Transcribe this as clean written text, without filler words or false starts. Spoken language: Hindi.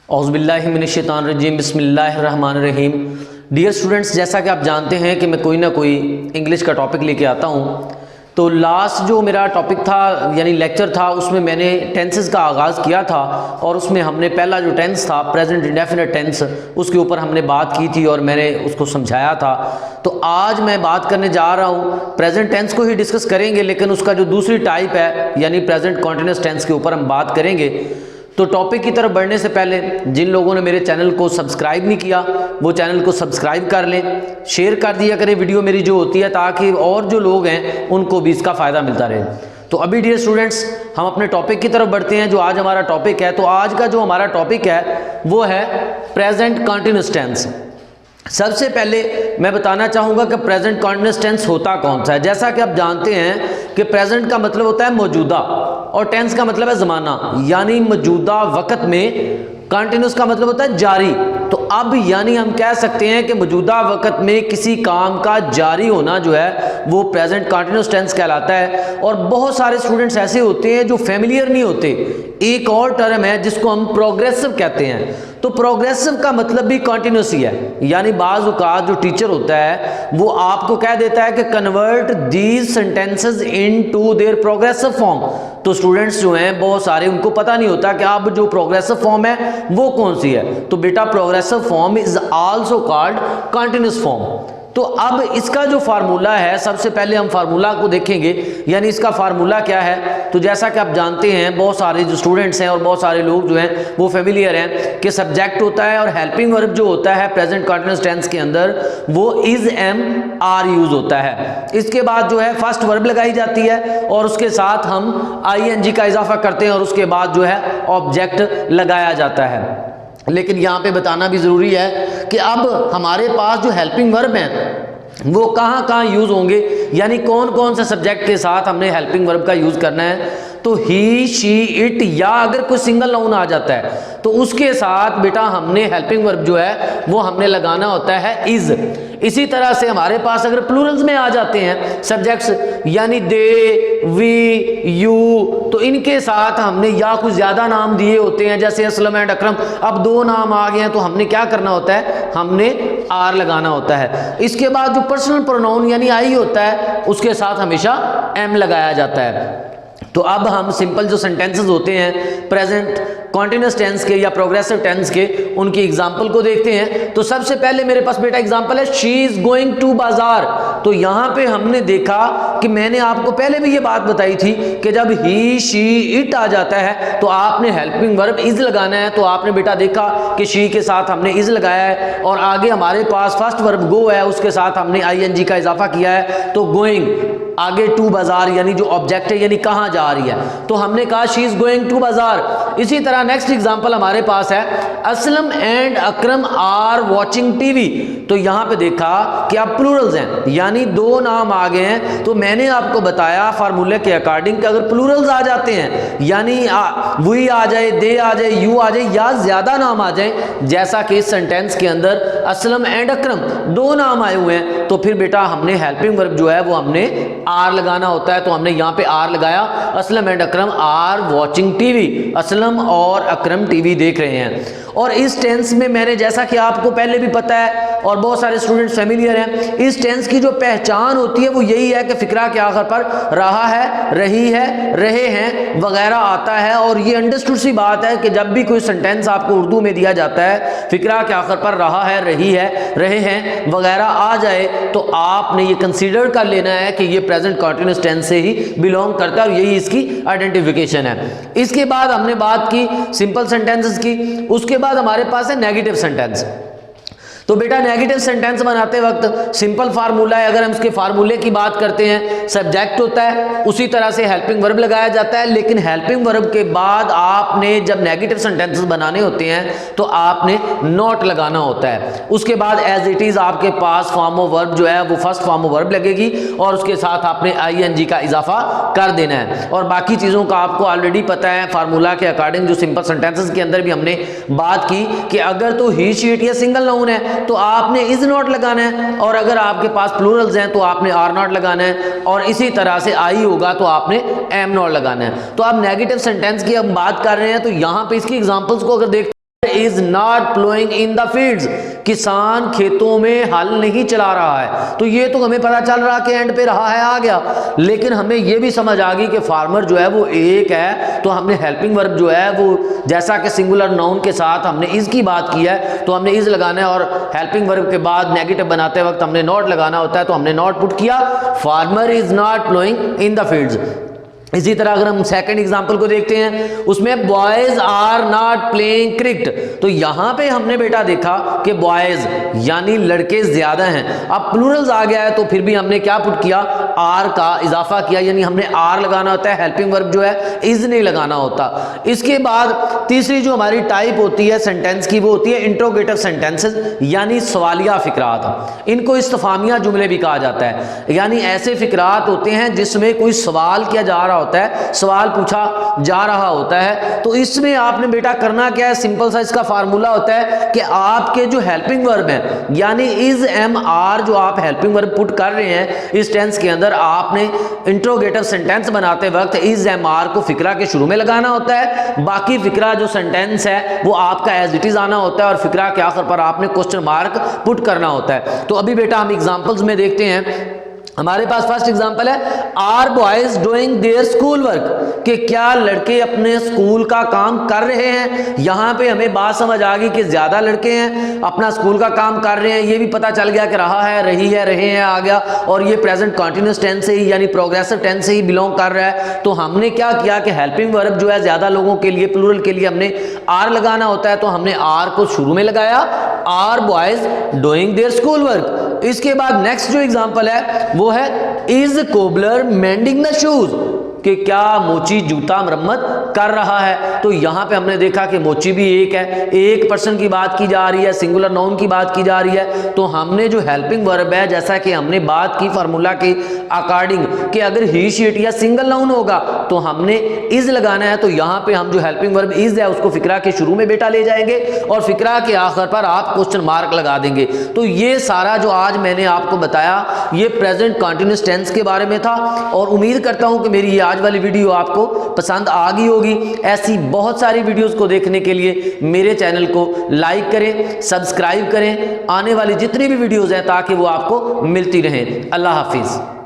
औज़ुबिल्लाहिमिनश्शैतानिर्रजीम बिस्मिल्लाहिर्रहमानिर्रहीम। डियर स्टूडेंट्स, जैसा कि आप जानते हैं कि मैं कोई ना कोई इंग्लिश का टॉपिक लेके आता हूँ। तो लास्ट जो मेरा टॉपिक था यानी लेक्चर था, उसमें मैंने टेंसेस का आगाज़ किया था और उसमें हमने पहला जो टेंस था प्रेजेंट इंडेफिनिट टेंस, उसके ऊपर हमने बात की थी और मैंने उसको समझाया था। तो आज मैं बात करने जा रहा हूँ प्रेजेंट टेंस को ही डिस्कस करेंगे, लेकिन उसका जो दूसरी टाइप है यानी प्रेजेंट कॉन्टिन्यूस टेंस के ऊपर हम बात करेंगे। तो टॉपिक की तरफ बढ़ने से पहले जिन लोगों ने मेरे चैनल को सब्सक्राइब नहीं किया वो चैनल को सब्सक्राइब कर लें, शेयर कर दिया करें वीडियो मेरी जो होती है, ताकि और जो लोग हैं उनको भी इसका फ़ायदा मिलता रहे। तो अभी डियर स्टूडेंट्स, हम अपने टॉपिक की तरफ बढ़ते हैं जो आज हमारा टॉपिक है। तो आज का जो हमारा टॉपिक है वो है प्रेजेंट कॉन्टिन्यूस टेंस। सबसे पहले मैं बताना चाहूँगा कि प्रेजेंट कॉन्टिन्यूस टेंस होता कौन सा है। जैसा कि आप जानते हैं कि प्रेजेंट का मतलब होता है मौजूदा और टेंस का मतलब है ज़माना, यानी मौजूदा वक़्त में। कॉन्टिन्यूस का मतलब होता है जारी। तो अब यानी हम कह सकते हैं कि मौजूदा वक़्त में किसी काम का जारी होना जो है वो प्रेजेंट कॉन्टिन्यूस टेंस कहलाता है। और बहुत सारे स्टूडेंट्स ऐसे होते हैं जो फेमिलियर नहीं होते। एक और टर्म है जिसको हम प्रोग्रेसिव कहते हैं। तो प्रोग्रेसिव का मतलब भी कॉन्टिन्यूस ही है, यानी बाज़ औक़ात जो टीचर होता है वो आपको कह देता है कि convert these sentences into their progressive form. तो स्टूडेंट्स जो हैं बहुत सारे उनको पता नहीं होता कि अब जो प्रोग्रेसिव फॉर्म है वो कौन सी है। तो बेटा progressive form is also called continuous form. तो अब इसका जो फार्मूला है, सबसे पहले हम फार्मूला को देखेंगे, यानी इसका फार्मूला क्या है। तो जैसा कि आप जानते हैं बहुत सारे जो स्टूडेंट्स हैं और बहुत सारे लोग जो हैं वो फेमिलियर हैं कि सब्जेक्ट होता है और हेल्पिंग वर्ब जो होता है प्रेजेंट कॉन्टिन्यूस टेंस के अंदर वो इज एम आर यूज होता है। इसके बाद जो है फर्स्ट वर्ब लगाई जाती है और उसके साथ हम आईएनजी का इजाफा करते हैं और उसके बाद जो है ऑब्जेक्ट लगाया जाता है। लेकिन यहाँ पे बताना भी ज़रूरी है कि अब हमारे पास जो हेल्पिंग वर्ब हैं वो कहाँ कहाँ यूज़ होंगे, यानी कौन कौन से सब्जेक्ट के साथ हमने हेल्पिंग वर्ब का यूज़ करना है। तो ही, शी, इट, या अगर कोई सिंगल नाउन आ जाता है तो उसके साथ बेटा हमने हेल्पिंग वर्ब जो है वो हमने लगाना होता है इज। इसी तरह से हमारे पास अगर प्लूरल्स में आ जाते हैं सब्जेक्ट्स, यानी दे, वी, यू, तो इनके साथ हमने या कुछ ज़्यादा नाम दिए होते हैं जैसे असलम एंड अकरम। अब दो नाम आ गए हैं तो हमने क्या करना होता है, हमने आर लगाना होता है। इसके बाद जो पर्सनल प्रोनाउन यानी आई होता है उसके साथ हमेशा एम लगाया जाता है। तो अब हम सिंपल जो सेंटेंसेस होते हैं प्रेजेंट कॉन्टिन्यूस टेंस के या प्रोग्रेसिव टेंस के, उनकी एग्जांपल को देखते हैं। तो सबसे पहले मेरे पास बेटा एग्जांपल है शी इज गोइंग टू बाजार। तो यहाँ पे हमने देखा कि मैंने आपको पहले भी ये बात बताई थी कि जब ही, शी, इट आ जाता है तो आपने हेल्पिंग वर्ब इज लगाना है। तो आपने बेटा देखा कि शी के साथ हमने इज लगाया है और आगे हमारे पास फर्स्ट वर्ब गो है, उसके साथ हमने आईएनजी का इजाफा किया है। तो गोइंग आगे टू बाजार यानी जो ऑब्जेक्ट है यानी कहाँ जा रही है, तो हमने कहा शी इज गोइंग टू बाजार। इसी तरह नेक्स्ट एग्जांपल हमारे पास है Aslam and Akram are watching TV. तो यहाँ पे देखा कि अब प्लूरल्स हैं यानी दो नाम आ गए हैं। तो मैंने आपको बताया फार्मूले के अकॉर्डिंग कि अगर प्लूरल्स आ जाते हैं यानी वी आ जाए, दे आ जाए, यू आ जाए या ज्यादा नाम आ जाए, जैसा कि इस सेंटेंस के अंदर असलम एंड अकरम दो नाम आए हुए हैं, तो फिर बेटा हमने हेल्पिंग वर्ब जो है वो हमने आर लगाना होता है। तो हमने यहाँ पे आर लगाया, Aslam and Akram are watching TV. Aslam और अकरम टीवी देख रहे हैं। और इस टेंस में मैंने, जैसा कि आपको पहले भी पता है और बहुत सारे स्टूडेंट्स फेमिलियर हैं, इस टेंस की जो पहचान होती है वो यही है कि फिक्रा के आखिर पर रहा है, रही है, रहे हैं वगैरह आता है। और ये अंडरस्टूड सी बात है कि जब भी कोई सेंटेंस आपको उर्दू में दिया जाता है फिक्रा के आखिर पर रहा है, रही है, रहे हैं वगैरह आ जाए तो आपने ये कंसीडर कर लेना है कि ये प्रेजेंट कॉन्टिन्यूस टेंस से ही बिलोंग करता है और यही इसकी आइडेंटिफिकेशन है। इसके बाद हमने बात की सिंपल सेंटेंसेस की, उसके बाद हमारे पास है नेगेटिव सेंटेंस। तो बेटा नेगेटिव सेंटेंस बनाते वक्त सिंपल फार्मूला है। अगर हम इसके फार्मूले की बात करते हैं, सब्जेक्ट होता है, उसी तरह से हेल्पिंग वर्ब लगाया जाता है, लेकिन हेल्पिंग वर्ब के बाद आपने जब नेगेटिव सेंटेंसेस बनाने होते हैं तो आपने नॉट लगाना होता है। उसके बाद एज इट इज आपके पास फॉर्म ऑफ वर्ब जो है वो फर्स्ट फॉर्म ऑफ वर्ब लगेगी और उसके साथ आपने आईएनजी का इजाफा कर देना है। और बाकी चीज़ों का आपको ऑलरेडी पता है फार्मूला के अकॉर्डिंग। जो सिंपल सेंटेंसेस के अंदर भी हमने बात की कि अगर तो ही, शी, इट या सिंगल नाउन है तो आपने इज नॉट लगाना है, और अगर आपके पास प्लूरल्स हैं तो आपने आर नॉट लगाना है, और इसी तरह से आई होगा तो आपने एम नॉट लगाना है। तो अब नेगेटिव सेंटेंस की हम बात कर रहे हैं तो यहां पे इसकी एग्जांपल्स को अगर देख is not ploughing in the fields, किसान खेतों में हल नहीं चला रहा है। तो ये तो हमें पता चल रहा कि एंड पे रहा है आ गया, लेकिन हमें ये भी समझ आ गई कि फार्मर जो है वो एक है, तो हमने हेल्पिंग वर्ब जो है वो जैसा कि सिंगुलर नाउन के साथ हमने इज की बात की है तो हमने इज लगाना है, और हेल्पिंग वर्ब के बाद नेगेटिव बनाते वक्त हमने नॉट लगाना होता है, तो हमने नॉट पुट किया, farmer is not ploughing in the fields. इसी तरह अगर हम सेकंड एग्जांपल को देखते हैं, उसमें boys are not playing cricket, तो यहां पे हमने बेटा देखा कि बॉयज यानी लड़के ज्यादा हैं। अब प्लूरल्स आ गया है तो फिर भी हमने क्या पुट किया, आर का इजाफा किया, यानी हमने आर लगाना होता है, हेल्पिंग वर्ब जो है इज नहीं लगाना होता। इसके बाद तीसरी जो हमारी टाइप होती है सेंटेंस की, वो होती है इंट्रोगेटिव सेंटेंसेस, यानी सवालिया फिकरात। इनको इस्तिफामिया जुमले भी कहा जाता है, यानी ऐसे फिकरात होते हैं जिसमें कोई सवाल किया जा रहा होता है, सवाल पूछा जा रहा होता है। तो इसमें आपने बेटा करना क्या है, सिंपल सा इसका फार्मूला होता है कि आपके जो हेल्पिंग वर्ब है यानी इज एम आर जो आप हेल्पिंग वर्ब पुट कर रहे हैं इस टेंस के अंदर, आपने इंट्रोगेटिव सेंटेंस बनाते वक्त इज एम आर को फिक्रा के शुरू में लगाना होता है, बाकी फिक्रा जो सेंटेंस है वो आपका एज इट इज आना होता है, और फिक्रा के आखिर पर आपने क्वेश्चन मार्क पुट करना होता है। तो अभी बेटा हम एग्जांपल्स में देखते हैं। हमारे पास फर्स्ट एग्जांपल है, are boys doing their school work, कि क्या लड़के अपने स्कूल का काम कर रहे हैं। यहां पे हमें बात समझ आ गई कि ज्यादा लड़के हैं अपना स्कूल का काम कर रहे हैं, ये भी पता चल गया कि रहा है, रही है, रहे हैं आ गया, और ये प्रेजेंट कंटिन्यूअस टेंस से ही यानी प्रोग्रेसिव टेंस से ही बिलोंग कर रहा है। तो हमने क्या किया कि हेल्पिंग वर्ब जो है ज्यादा लोगों के लिए, प्लूरल के लिए हमने आर लगाना होता है, तो हमने आर को शुरू में लगाया, are boys doing their school work. इसके बाद नेक्स्ट जो एग्जांपल है वो है, is cobbler mending the shoes, कि क्या मोची जूता मरम्मत कर रहा है। तो यहां पे हमने देखा कि मोची भी एक है, एक पर्सन की बात की जा रही है, सिंगुलर नाउन की बात की जा रही है। तो हमने जो हेल्पिंग वर्ब है, जैसा कि हमने बात की फार्मूला के अकॉर्डिंग कि अगर ही शी इट या सिंगल नाउन होगा तो हमने इज लगाना है, तो यहां पे हम जो हेल्पिंग वर्ब इज है उसको फिक्रा के शुरू में बेटा ले जाएंगे और फिक्रा के आखिर पर आप क्वेश्चन मार्क लगा देंगे। तो ये सारा जो आज मैंने आपको बताया ये प्रेजेंट कंटिन्यूअस टेंस के बारे में था, और उम्मीद करता हूं कि मेरी आज वाली वीडियो आपको पसंद आ गई होगी। ऐसी बहुत सारी वीडियोस को देखने के लिए मेरे चैनल को लाइक करें, सब्सक्राइब करें, आने वाली जितनी भी वीडियोस हैं ताकि वो आपको मिलती रहें। अल्लाह हाफिज।